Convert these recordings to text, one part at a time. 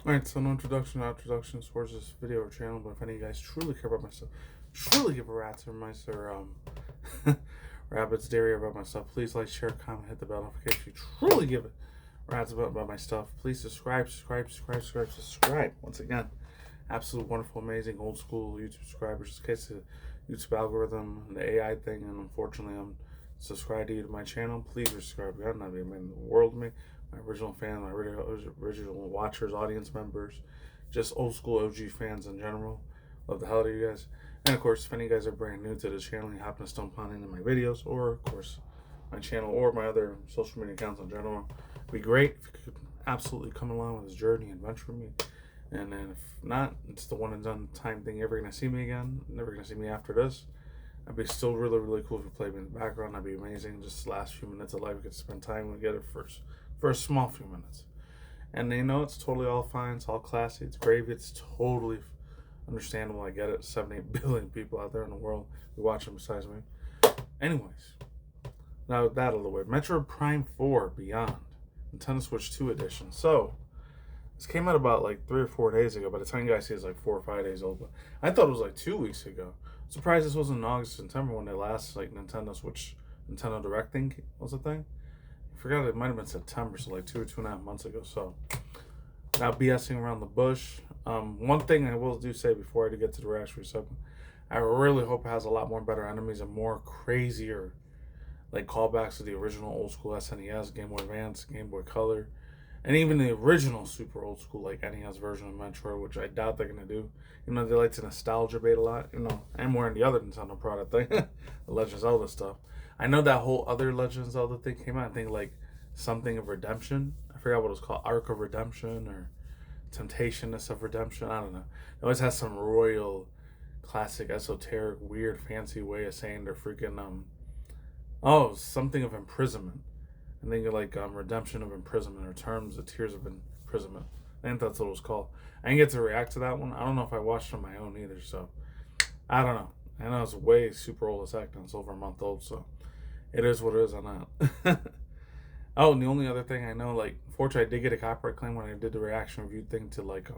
Alright, so no introduction, no introductions towards this video or channel, but if any of you guys truly care about myself, truly give a rat's or mice or rabbits dairy about my stuff, please like, share, comment, hit the bell notification. If you truly give it rats about my stuff, please subscribe. Once again, absolute wonderful, amazing, old school YouTube subscribers. Just in case the YouTube algorithm and the AI thing, and unfortunately I'm subscribed to you to my channel, please subscribe. God, not be a man in the world to me. My original fans, my original watchers, audience members, just old school OG fans in general. Love the hell out of you guys. And of course, if any of you guys are brand new to the channel, you happen to stumble on any of my videos, or of course my channel or my other social media accounts in general, it'd be great if you could absolutely come along with this journey and adventure with me. And then if not, it's the one and done time thing. You're never gonna see me again. Never gonna see me after this. I'd be still really, really cool if you played me in the background. That'd be amazing. Just the last few minutes of life, we could spend time together for a small few minutes. And they know it's totally all fine. It's all classy. It's gravy. It's totally understandable. I get it. 7-8 billion people out there in the world who watch them besides me. Anyways, now that out of the way. Metroid Prime 4 Beyond. Nintendo Switch 2 edition. So, this came out about like 3 or 4 days ago. By the time you guys see it's like 4 or 5 days old. But I thought it was like 2 weeks ago. Surprised this wasn't in August, September when they last like Nintendo Direct thing was a thing. I forgot it might have been September, so like 2.5 months ago. So now BSing around the bush. One thing I will do say before I do get to the reaction segment, I really hope it has a lot more better enemies and more crazier like callbacks to the original old school SNES, Game Boy Advance, Game Boy Color, and even the original super old school like NES version of Metroid, which I doubt they're gonna do. You know, they like to nostalgia bait a lot. You know, and more in the other Nintendo product thing, the Legend of Zelda stuff. I know that whole other Legend of Zelda thing came out. I think like something of redemption. I forgot what it was called, Arc of Redemption or Temptationness of Redemption. I don't know. It always has some royal, classic, esoteric, weird, fancy way of saying they're freaking something of imprisonment. I think like redemption of imprisonment or terms of tears of imprisonment. I think that's what it was called. I didn't get to react to that one. I don't know if I watched it on my own either, so I don't know. I know it's way super old as heck, and it's over a month old, so it is what it is on that. Oh, and the only other thing I know, like, fortunately, I did get a copyright claim when I did the reaction review thing to like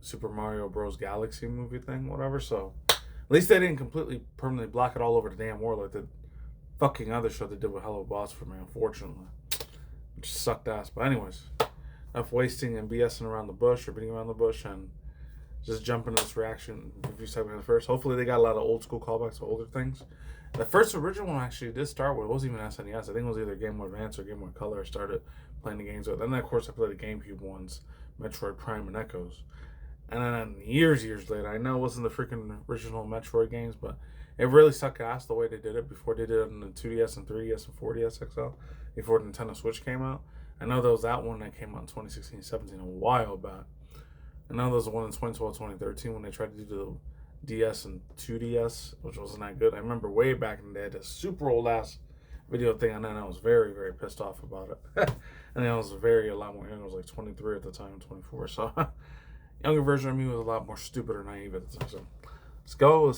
Super Mario Bros. Galaxy movie thing, whatever. So at least they didn't completely permanently block it all over the damn world like the fucking other show they did with Hello Boss for me, unfortunately, which sucked ass. But anyways, enough wasting and BSing around the bush or beating around the bush and just jump into this reaction review segment first. Hopefully they got a lot of old school callbacks to older things. The first original one actually did start with, it wasn't even SNES. I think it was either Game Boy Advance or Game Boy Color I started playing the games with. And then of course I played the GameCube ones, Metroid Prime and Echoes. And then years later, I know it wasn't the freaking original Metroid games, but it really sucked ass the way they did it before they did it on the 2DS and 3DS and 4DS XL, before the Nintendo Switch came out. I know there was that one that came out in 2016-17, a while back. I know there was one in 2012-2013 when they tried to do the DS and 2DS, which wasn't that good. I remember way back in the day, this super old ass video thing, and then I was very, very pissed off about it. And I was a lot more young. I was like 23 at the time, 24. So younger version of me was a lot more stupid or naive at the time. So let's go.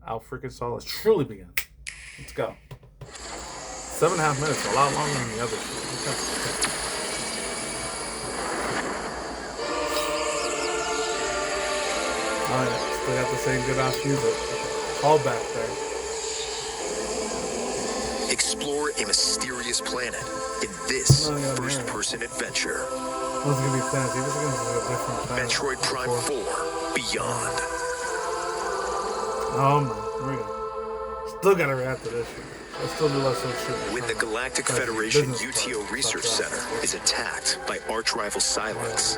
I'll freaking saw. Let's truly begin. Let's go. 7.5 minutes, a lot longer than the others. Okay. Alright, still got the same good ass music. All back there. Explore a mysterious planet in this first-person adventure. What's gonna be fancy? This is gonna be a different planet. Metroid Prime 4 Beyond. Oh man, here we go. Still gotta react to this shit. I still do less of shit. When the Galactic Federation UTO Research Center is attacked by arch-rival Silence,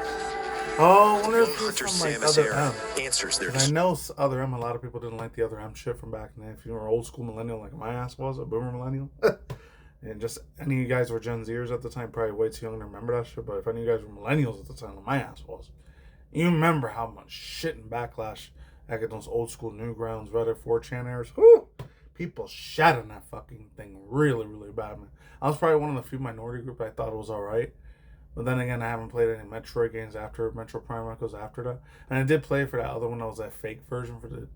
oh, I wonder if Hunter it's from like Samus other Aran M. answers their I know other M. A lot of people didn't like the other M shit from back then. If you were old school millennial like my ass was, a boomer millennial, and just any of you guys were Gen Zers at the time, probably way too young to remember that shit. But if any of you guys were millennials at the time, like my ass was, you remember how much shit and backlash I get those old school Newgrounds, Reddit, 4chan errors. Whoo! People shat on that fucking thing really, really bad, man. I was probably one of the few minority group I thought it was alright. But then again, I haven't played any Metroid games after Metroid Prime Echoes after that. And I did play for that other one that was that fake version for the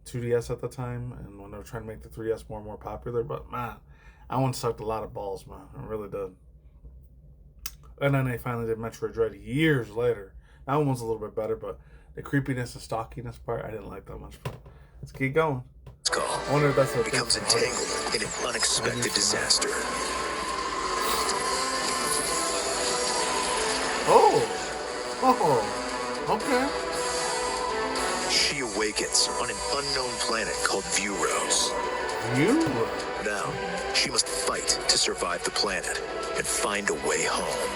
2DS at the time. And when they were trying to make the 3DS more and more popular. But man, that one sucked a lot of balls, man. It really did. And then they finally did Metroid Dread years later. That one was a little bit better, but the creepiness and stalkiness part, I didn't like that much. But let's keep going. I wonder if that's a becomes entangled in an unexpected disaster. Okay. She awakens on an unknown planet called Vuros. Now, she must fight to survive the planet and find a way home.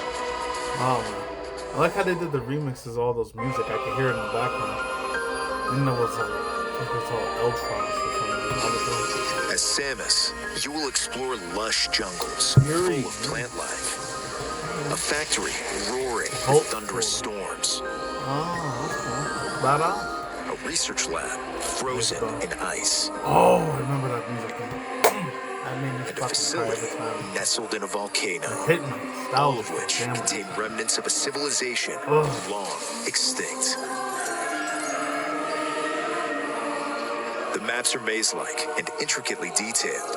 I like how they did the remixes, all those music. I could hear it in the background. And there was it's all Ultras or something. As Samus, you will explore lush jungles full of plant life. A factory roaring with thunderous storms. A research lab frozen in ice. Oh, I remember that music. And a facility nestled in a volcano, all of which contain remnants of a civilization long extinct. The maps are maze-like and intricately detailed.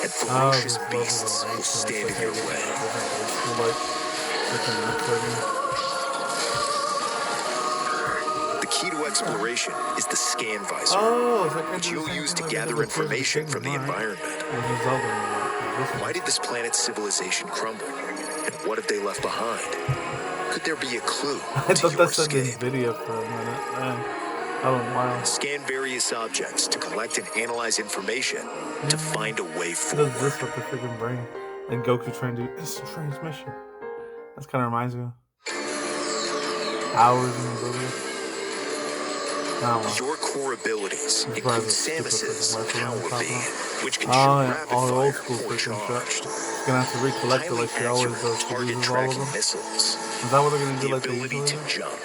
And ferocious beasts will stand in your way. The key to exploration is the scan visor, which you'll use to gather information from the environment. Why did this planet's civilization crumble? And what have they left behind? Could there be a clue to your escape? Video for a minute. Scan various objects to collect and analyze information to find a way forward. Does this with the freaking brain? And Goku trying to do instant transmission. That's kind of reminds me of hours in the movie. Your core abilities include Samus's Power Beam, which can shoot rapid fire or charged. Gonna have to recollect it like she always does. Target tracking missiles. Is that what they're gonna do? The Like ability to jump.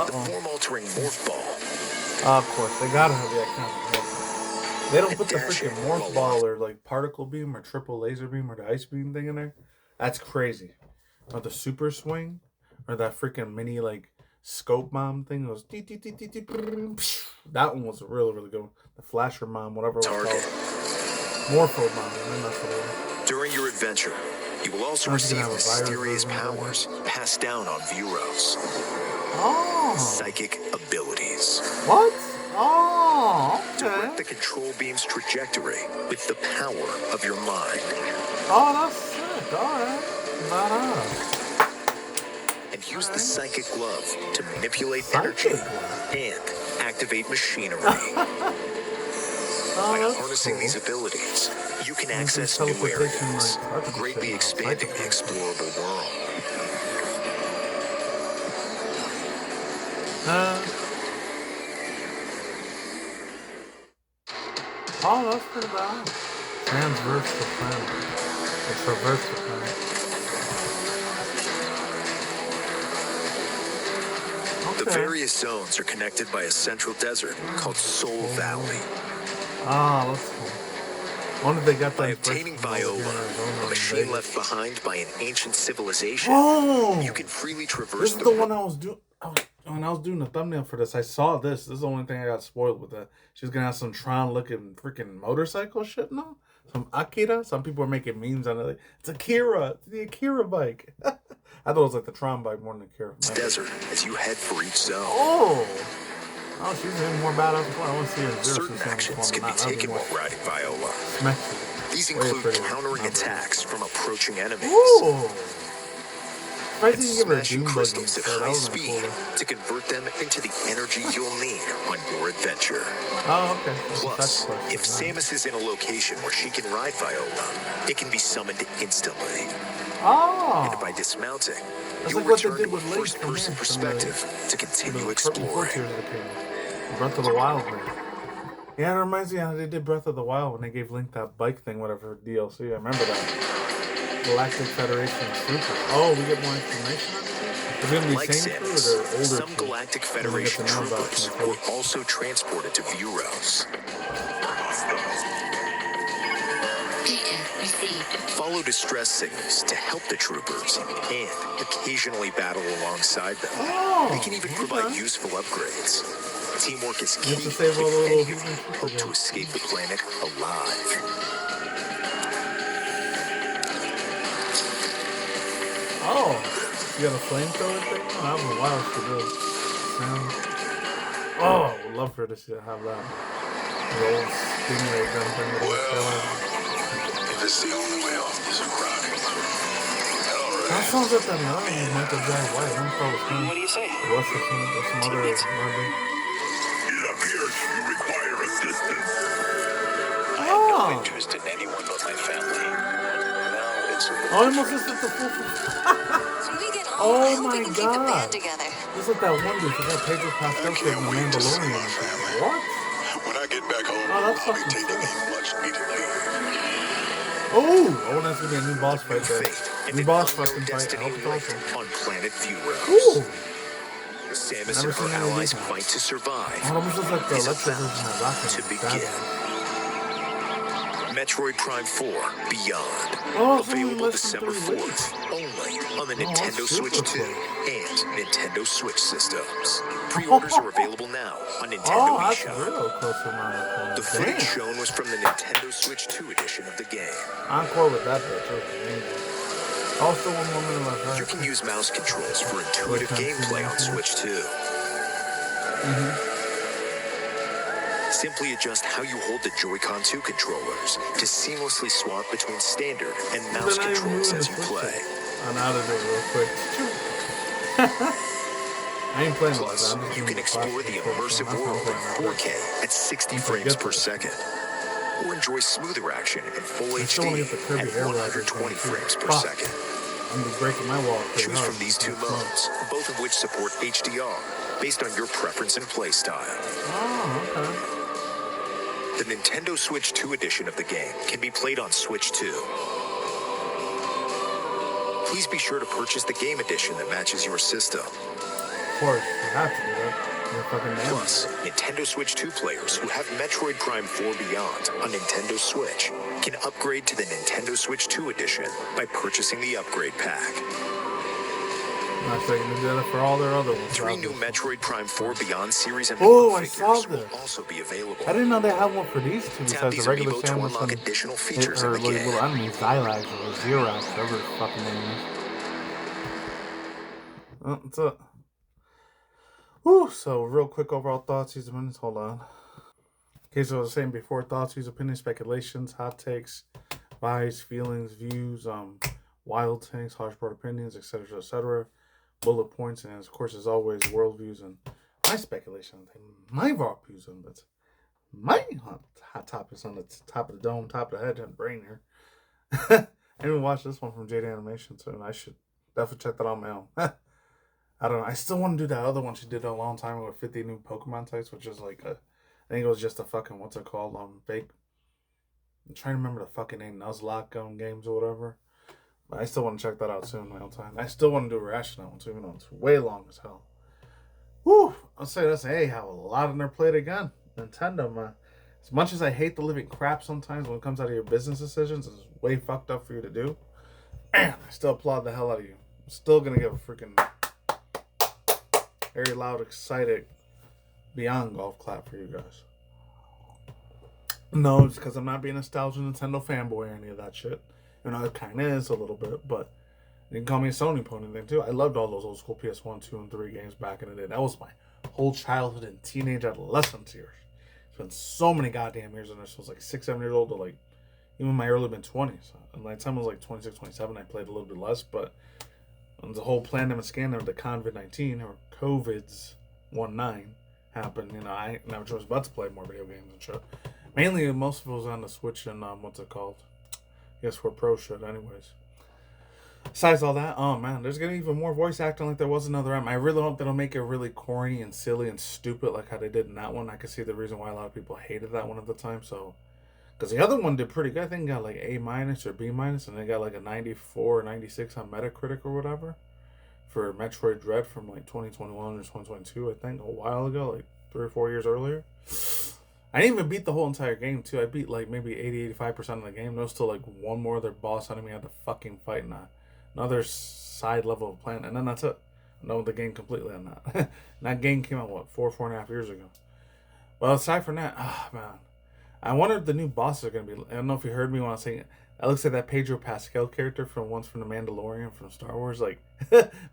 The form-altering morph ball. Of course, they gotta have that kind of. They don't put the freaking morph ball or like particle beam or triple laser beam or the ice beam thing in there. That's crazy. Or the super swing or that freaking mini like scope bomb thing was. That one was really really good. The flasher bomb, whatever it was called. Morpho bomb. That's what it was. During your adventure, you will also receive mysterious powers passed down on Vuros. Psychic abilities. What? Direct the control beam's trajectory with the power of your mind. That's sick. Alright. And use the psychic glove to manipulate energy and activate machinery. By harnessing these abilities, you can access new areas, greatly expanding the explorable world. That's pretty bad. Transverse the planet. Traverse the planet. The various zones are connected by a central desert called Soul Valley. That's cool. I wonder if they got that. By obtaining Viola, a machine left behind by an ancient civilization, you can freely traverse This is the one I was doing. When I was doing the thumbnail for this, I saw this. This is the only thing I got spoiled with that. She's gonna have some Tron-looking freaking motorcycle shit now. Some Akira. Some people are making memes on it. Like, it's Akira. It's the Akira bike. I thought it was like the Tron bike more than the Akira. Desert as you head for each zone. She's even more badass. I want to see her. Certain actions can be taken while riding Viola. These include countering attacks from approaching enemies. And smashing crystals at high speed to convert them into the energy you'll need on your adventure. Plus, if Samus is in a location where she can ride Viola, it can be summoned instantly. And by dismounting, you'll return to a first-person perspective to continue exploring. Breath of the Wild. Yeah, it reminds me how they did Breath of the Wild when they gave Link that bike thing, whatever DLC. I remember that. Galactic Federation Troopers. We get more information on it? Is it going to be like same crew or Samus, they're older? some Galactic Federation troopers were also transported to Vuros. Follow distress signals to help the troopers and occasionally battle alongside them. They can even provide useful upgrades. Teamwork is key if any of you hope to escape the planet alive. Oh, you got a flamethrower thing? Oh, that was a wild shit. Sound. Oh, I would love for her to see have that. The old stingray gun thing with the tail. If it's the only way off this rock. That sounds like that another one, Michael J. White. I don't know if it was him. What do you say? What's the thing? There's some other movie. It appears you require assistance. I have no interest in anyone but my family. Now it's a Oh, I almost listened to full. Oh my god! This is like that one dude. Forgot Pedro Pascal kid in The Mandalorian. What? When I get back home, Oh, that's I'll be fucking taking cool. a much needed leave. Oh, that's gonna be a new boss fight there. New boss fucking fight. I hope it's awesome. On planet View-Rose. Ooh! Samus Never and seen her any of allies these ones. fight to survive. Oh, it almost looks like the Is electric about version of Rocket. to begin. Metroid Prime 4 Beyond. Oh, Available less than December 3 4th. weeks. Only on the Oh, Nintendo that's Switch super 2 cool. and Nintendo Switch systems. Pre-orders are available now on Nintendo Oh, that's eShop. real close to my The footage shown was from the Nintendo Switch 2 edition of the game. Encore with that bitch. That was amazing. Also, one more minute left. You can use mouse controls for intuitive gameplay on Switch 2. Simply adjust how you hold the Joy-Con 2 controllers to seamlessly swap between standard and mouse controls as you play. I'm out of it real quick. I ain't playing like Plus, that. you can explore the immersive world in 4K at 60 frames per second. Or enjoy smoother action in full I still wanna get the HD Kirby at Air 120 Ride frames per Fuck. second. I'm gonna be breaking my wall. pretty Choose hard. from these two modes, both of which support HDR, based on your preference and playstyle. Oh, okay. The Nintendo Switch 2 edition of the game can be played on Switch 2. Please be sure to purchase the game edition that matches your system. Of course, you have to do that. You're fucking damn. Plus, Nintendo Switch 2 players who have Metroid Prime 4 Beyond on Nintendo Switch can upgrade to the Nintendo Switch 2 edition by purchasing the upgrade pack. I'm not saying they did it for all their other ones. 3 new Metroid Prime 4 Beyond series and Oh, I figures saw will this. also be available. I didn't know they had one for these two Tap besides these the regular amiibo to Samus unlock and additional features in her the little game. enemies, Xylax or Xerax, whatever his fucking name is. Oh, that's it. Whew, so real quick overall thoughts, views, opinions. Hold on. Okay, so I was saying before, thoughts, views, opinions, speculations, hot takes, vibes, feelings, views, wild takes, harsh-broad opinions, etc., etc., bullet points, and of course, as always, worldviews and my speculation, my raw views on that, my hot topics on the top of the dome, top of the head, and brain here. I didn't watch this one from JD Animation, so I should definitely check that out on my own. I don't know. I still want to do that other one she did a long time ago with 50 new Pokemon types, which is like a, I think it was just a fucking, what's it called, fake. I'm trying to remember the fucking name, Nuzlocke games or whatever. But I still want to check that out soon in my own time. I still want to do a reaction on one too, even though it's way long as hell. Whew! I'll say this, hey, have a lot on their plate again. Nintendo, man. As much as I hate the living crap sometimes when it comes out of your business decisions, it's way fucked up for you to do. Man, I still applaud the hell out of you. I'm still gonna give a freaking very loud, excited, beyond golf clap for you guys. No, it's because I'm not being a nostalgic Nintendo fanboy or any of that shit. You know, it kind of is a little bit, but you can call me a Sony pony thing too. I loved all those old school PS1, 2, and 3 games back in the day. That was my whole childhood and teenage adolescence years. Spent so many goddamn years in there. So I was like 6, 7 years old to like even my early mid-20s. And by the time I was like 26, 27, I played a little bit less, but when the whole pandemic scandal of the COVID-19 or COVID's 19 happened, you know, I never was about to play more video games and shit. Mainly, most of it was on the Switch and, what's it called? I guess for pro shit, anyways. Besides all that, oh man, there's getting even more voice acting like there was another M. I really hope they'll make it really corny and silly and stupid like how they did in that one. I could see the reason why a lot of people hated that one at the time, so... Because the other one did pretty good. I think it got like A- or B-, and they got like a 94 or 96 on Metacritic or whatever. For Metroid Dread from like 2021 or 2022, I think, a while ago, like 3 or 4 years earlier. I didn't even beat the whole entire game, too. I beat like maybe 80-85% of the game. There was still like one more other boss enemy I had to fucking fight in another side level of planet. And then that's it. I'm done with the game completely on that. And that game came out, what, 4.5 years ago. Well, aside from that, man. I wonder if the new bosses are going to be... I don't know if you heard me when I was saying... That looks like that Pedro Pascal character from the Mandalorian from Star Wars. Like,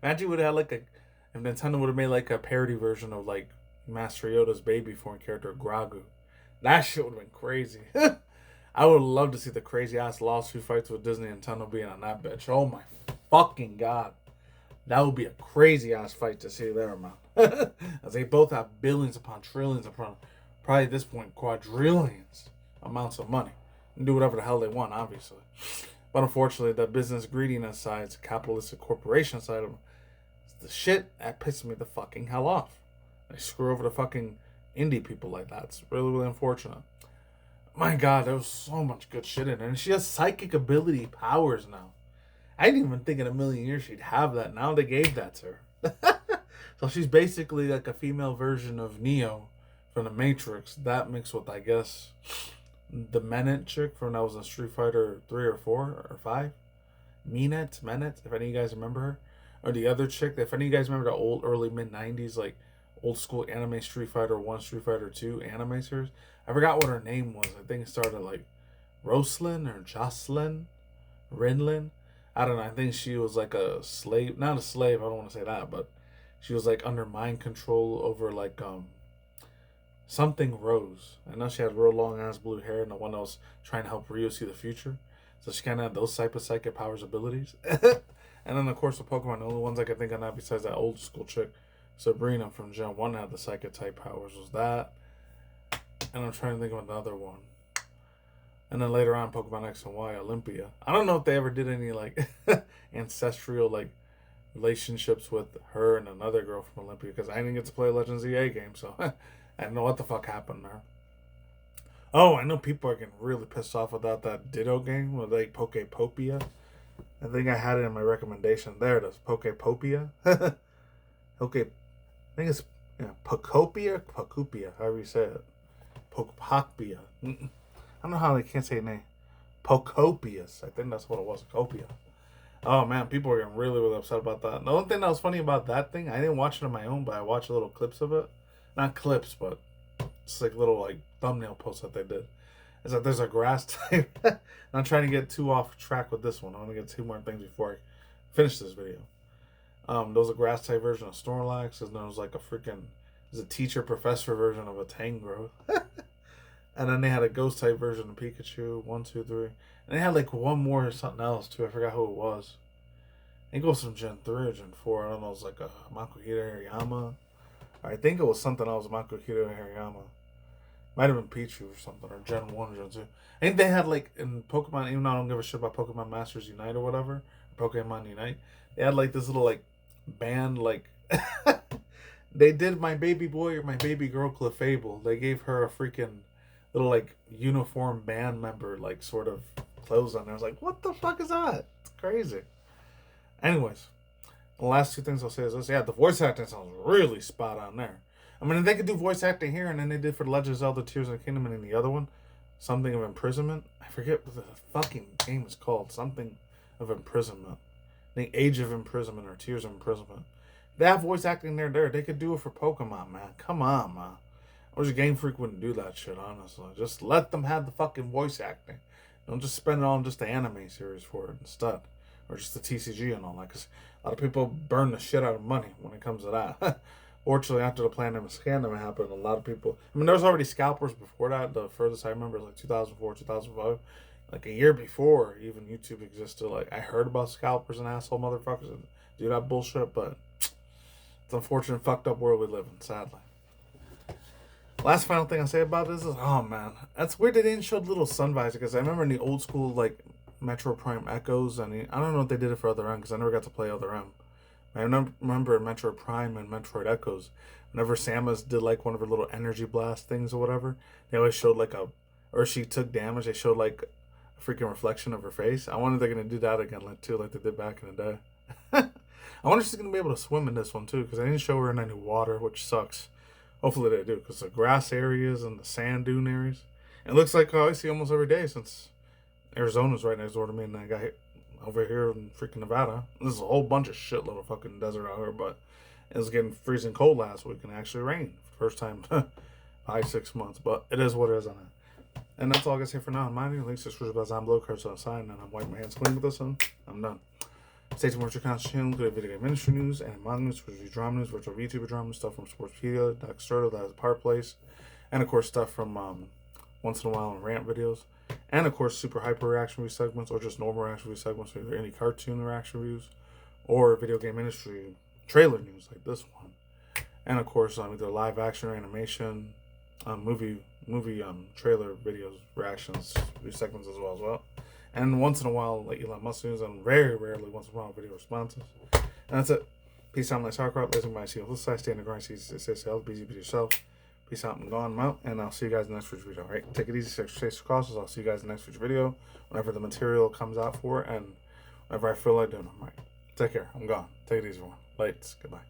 imagine would have had like if Nintendo would have made like a parody version of like Master Yoda's baby form character Grogu. That shit would have been crazy. I would love to see the crazy ass lawsuit fights with Disney and Nintendo being on that bitch. Oh my fucking god. That would be a crazy ass fight to see there, man. As they both have billions upon trillions upon probably at this point quadrillions amounts of money. And do whatever the hell they want, obviously. But unfortunately, the business greediness side, capitalistic corporation side of them, is the shit that pisses me the fucking hell off. They screw over the fucking indie people like that. It's really, really unfortunate. My god, there was so much good shit in there. And she has psychic ability powers now. I didn't even think in a million years she'd have that. Now they gave that to her. So she's basically like a female version of Neo from the Matrix. That mixed with, I guess, the Menet chick from that was in Street Fighter 3 or 4 or 5. Menet, if any of you guys remember her. Or the other chick, if any of you guys remember the old early mid-90s, like old school anime Street Fighter 1, Street Fighter 2 anime series. I forgot what her name was. I think it started like Roslyn or Jocelyn, Rinlin. I don't know. I think she was like a slave. Not a slave. I don't want to say that, but she was like under mind control over like something Rose. I know she had real long ass blue hair, and the one that was trying to help Ryo see the future. So she kind of had those type of psychic powers abilities. And then of course the Pokemon, the only ones I can think of now besides that old school chick, Sabrina from Gen 1 had the psychic type powers. Was that? And I'm trying to think of another one. And then later on, Pokemon X and Y, Olympia. I don't know if they ever did any like ancestral like relationships with her and another girl from Olympia, because I didn't get to play a Legends EA game, so I don't know what the fuck happened there. Oh, I know people are getting really pissed off about that Ditto game with like Pokepopia. I think I had it in my recommendation. There it is, Pokepopia. Okay, I think it's Pokopia, however you say it. Pokopia. I don't know how they can't say a name. Pocopius. I think that's what it was. Copia. Oh man, people are getting really, really upset about that. The only thing that was funny about that thing, I didn't watch it on my own, but I watched little clips of it. Not clips, but it's like little like thumbnail posts that they did. It's like there's a grass type. I'm trying to get too off track with this one. I want to get two more things before I finish this video. There was a grass type version of Snorlax, and there was like there's a teacher professor version of a Tangrowth. And then they had a ghost type version of Pikachu, 1, 2, 3. And they had like one more or something else too. I forgot who it was. I think it was from Gen 3 or Gen 4. I don't know. It was like a Makuhita Hariyama. I think it was something else, Makuhita Hariyama. Might have been Pichu or something, or Gen 1 or Gen 2. I think they had like in Pokemon, even though I don't give a shit about Pokemon Masters Unite or whatever, Pokemon Unite, they had like this little like band like they did my baby boy or my baby girl Clefable. They gave her a freaking little like uniform band member like sort of clothes on there. I was like, what the fuck is that? It's crazy. Anyways, the last two things I'll say is this. Yeah, the voice acting sounds really spot on there. I mean, if they could do voice acting here, and then they did for the Legend of Zelda Tears of the Kingdom, and in the other one, something of imprisonment. I forget what the fucking game is called. Something of imprisonment. I think Age of Imprisonment or Tears of Imprisonment. They have voice acting there. They could do it for Pokemon, man. Come on, man. I wish Game Freak wouldn't do that shit, honestly. Just let them have the fucking voice acting. Don't just spend it on just the anime series for it instead. Or just the TCG and all that. Because a lot of people burn the shit out of money when it comes to that. Fortunately, after the Platinum Scandal happened, a lot of people... I mean, there was already scalpers before that. The furthest I remember is like 2004, 2005. Like a year before even YouTube existed. Like, I heard about scalpers and asshole motherfuckers and do that bullshit, but it's unfortunate fucked up world we live in, sadly. Last final thing I'll say about this is, oh man, that's weird they didn't show the little sun visor, because I remember in the old school, like, Metroid Prime Echoes, and I don't know if they did it for Other M, because I never got to play Other M. I remember in Metroid Prime and Metroid Echoes, whenever Samus did like one of her little energy blast things or whatever, they always showed like or she took damage, they showed like a freaking reflection of her face. I wonder if they're going to do that again like they did back in the day. I wonder if she's going to be able to swim in this one too, because they didn't show her in any water, which sucks. Hopefully they do, because the grass areas and the sand dune areas, it looks like I see almost every day since Arizona's right next door to me, and I got over here in freaking Nevada. There's a whole bunch of shitload of fucking desert out here, but it was getting freezing cold last week and actually rained. First time 5-6 months, but it is what it is on it. And that's all I got to say for now. Mind links to switch about below, cards on the side, and I'm wiping my hands clean with this one. I'm done. Stay tuned for your constant channel, including video game industry news, and manga news, review drama news, virtual VTuber drama, stuff from Sportspedia, Doc Sturtle, that is Power Place, and of course stuff from once in a while in rant videos, and of course super hyper reaction review segments, or just normal reaction review segments, either any cartoon reaction reviews, or video game industry trailer news like this one, and of course either live action or animation, movie trailer videos, reactions, review segments as well. And once in a while, like Elon Musk news, and very rarely once in a while video responses. And that's it. Peace out, my sauerkraut. Listen, my see you on this side. Stay in the grind. Stay healthy, busy, be yourself. Peace out. I'm gone. I'm out. And I'll see you guys in the next future video. All right? Take it easy. Safe crosses. I'll see you guys in the next future video whenever the material comes out for it and whenever I feel like doing it. All right. Take care. I'm gone. Take it easy, everyone. Lights. Goodbye.